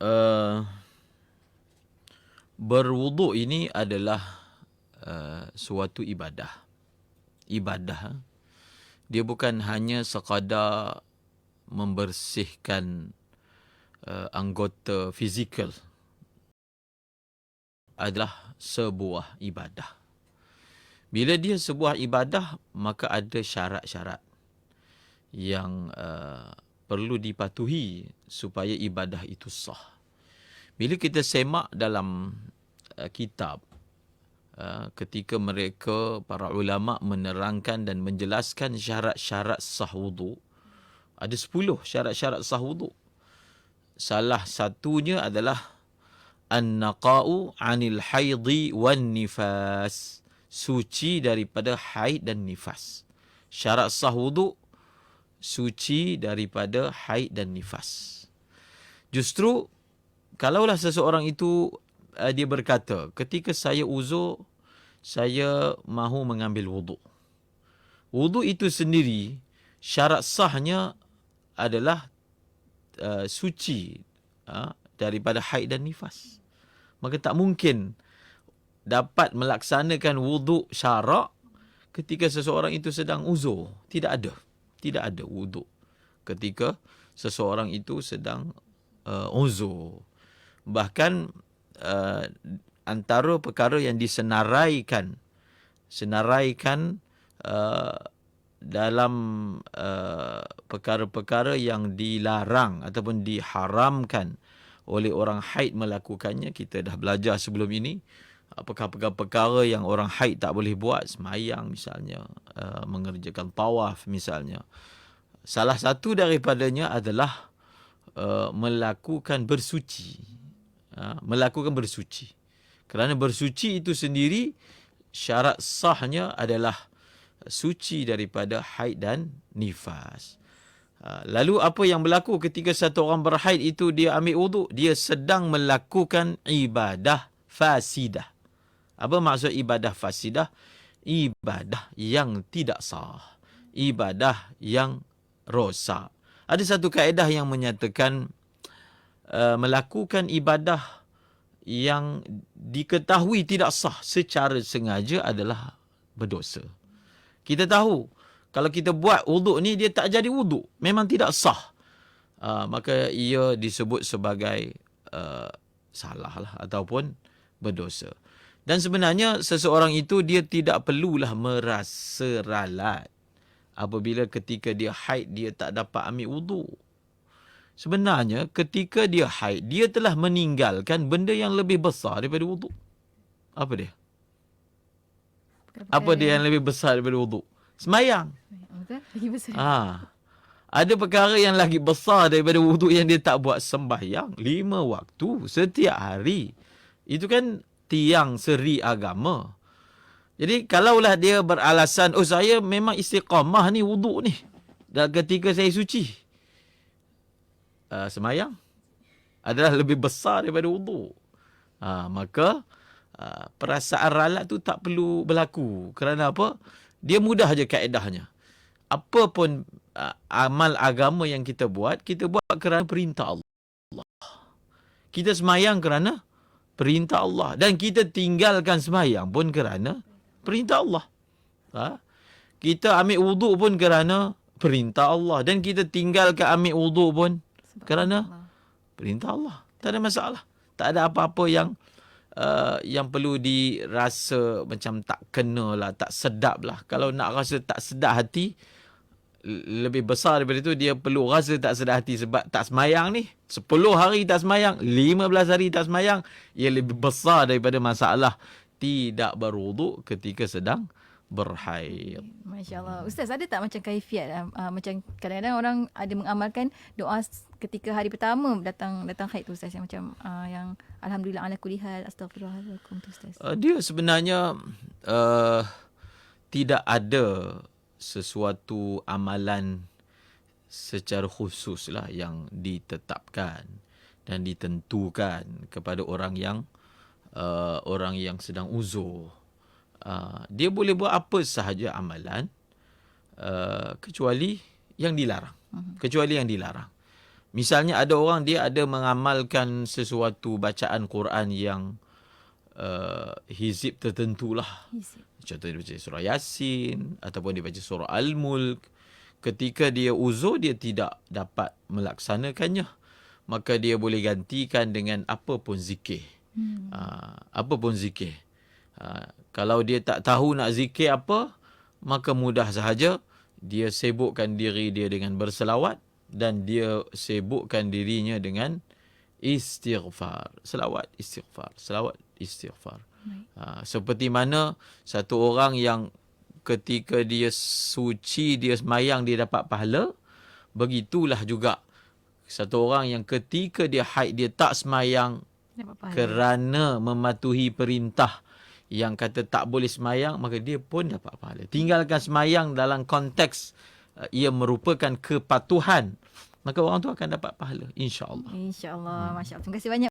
uh, berwuduk ini adalah suatu ibadah. Ibadah. Dia bukan hanya sekadar membersihkan anggota fizikal. Adalah sebuah ibadah. Bila dia sebuah ibadah, maka ada syarat-syarat yang perlu dipatuhi supaya ibadah itu sah. Bila kita semak dalam kitab, ketika mereka, para ulama menerangkan dan menjelaskan syarat-syarat sah wuduk, ada 10 syarat-syarat sah wuduk. Salah satunya adalah an-naqa'u 'anil haidhi wan nifas. Suci daripada haid dan nifas. Syarat sah wuduk, suci daripada haid dan nifas. Justru kalaulah seseorang itu dia berkata, ketika saya uzur, saya mahu mengambil wuduk. Wuduk itu sendiri, syarat sahnya adalah suci daripada haid dan nifas. Maka tak mungkin dapat melaksanakan wuduk syarak ketika seseorang itu sedang uzur. Tidak ada. Tidak ada wuduk ketika seseorang itu sedang uzur. Bahkan antara perkara yang disenaraikan dalam perkara-perkara yang dilarang ataupun diharamkan oleh orang haid melakukannya, kita dah belajar sebelum ini. Apakah perkara yang orang haid tak boleh buat? Semayang misalnya, mengerjakan tawaf misalnya. Salah satu daripadanya adalah melakukan bersuci. Melakukan bersuci. Kerana bersuci itu sendiri, syarat sahnya adalah suci daripada haid dan nifas. Lalu apa yang berlaku ketika satu orang berhaid itu dia ambil wuduk? Dia sedang melakukan ibadah fasidah. Apa maksud ibadah fasidah? Ibadah yang tidak sah. Ibadah yang rosak. Ada satu kaedah yang menyatakan melakukan ibadah yang diketahui tidak sah secara sengaja adalah berdosa. Kita tahu, kalau kita buat wuduk ni, dia tak jadi wuduk. Memang tidak sah. Maka ia disebut sebagai salah lah ataupun berdosa. Dan sebenarnya seseorang itu dia tidak perlulah merasa ralat apabila ketika dia haid dia tak dapat ambil wuduk. Sebenarnya ketika dia haid, dia telah meninggalkan benda yang lebih besar daripada wuduk. Apa dia? Apa dia yang lebih besar daripada wuduk? Semayang. Betul? Lagi besar. Ada perkara yang lagi besar daripada wuduk yang dia tak buat, sembahyang 5 waktu setiap hari. Itu kan tiang seri agama. Jadi kalaulah dia beralasan, oh saya memang istiqamah ni wuduk ni dan ketika saya suci, semayang adalah lebih besar daripada wuduk. Maka perasaan ralat tu tak perlu berlaku. Kerana apa? Dia mudah aja kaedahnya. Apa pun amal agama yang kita buat kerana perintah Allah. Kita semayang kerana perintah Allah. Dan kita tinggalkan semayang pun kerana perintah Allah. Kita ambil wuduk pun kerana perintah Allah. Dan kita tinggalkan ambil wuduk pun kerana perintah Allah. Tak ada masalah. Tak ada apa-apa yang perlu dirasa macam tak kena lah, tak sedap lah. Kalau nak rasa tak sedap hati, lebih besar daripada itu, dia perlu rasa tak sedap hati sebab tak semayang ni. 10 hari tak semayang, 15 hari tak semayang, ia lebih besar daripada masalah tidak berwuduk ketika sedang berhaid. Masya Allah. Ustaz, ada tak macam kaifiat? Macam kadang-kadang orang ada mengamalkan doa ketika hari pertama datang haid tu, Ustaz, yang macam yang alhamdulillah ala kulli hal astaghfirullahaladzim tu, Ustaz. Dia sebenarnya tidak ada sesuatu amalan secara khusus lah yang ditetapkan dan ditentukan kepada orang yang sedang uzur. Dia boleh buat apa sahaja amalan kecuali yang dilarang. Kecuali yang dilarang. Misalnya ada orang dia ada mengamalkan sesuatu bacaan Quran yang hizib tertentulah. Contohnya dia baca surah Yasin ataupun dia baca surah Al-Mulk. Ketika dia uzur, dia tidak dapat melaksanakannya. Maka dia boleh gantikan dengan apa pun zikir. Apa pun zikir. Kalau dia tak tahu nak zikir apa, maka mudah sahaja dia sibukkan diri dia dengan berselawat dan dia sibukkan dirinya dengan istighfar. Selawat, istighfar. Selawat, istighfar. Seperti mana satu orang yang ketika dia suci, dia semayang, dia dapat pahala. Begitulah juga satu orang yang ketika dia haid, dia tak semayang kerana mematuhi perintah yang kata tak boleh semayang, maka dia pun dapat pahala. Tinggalkan semayang dalam konteks ia merupakan kepatuhan, maka orang tu akan dapat pahala, insya-Allah. InsyaAllah. Masya Allah. Terima kasih banyak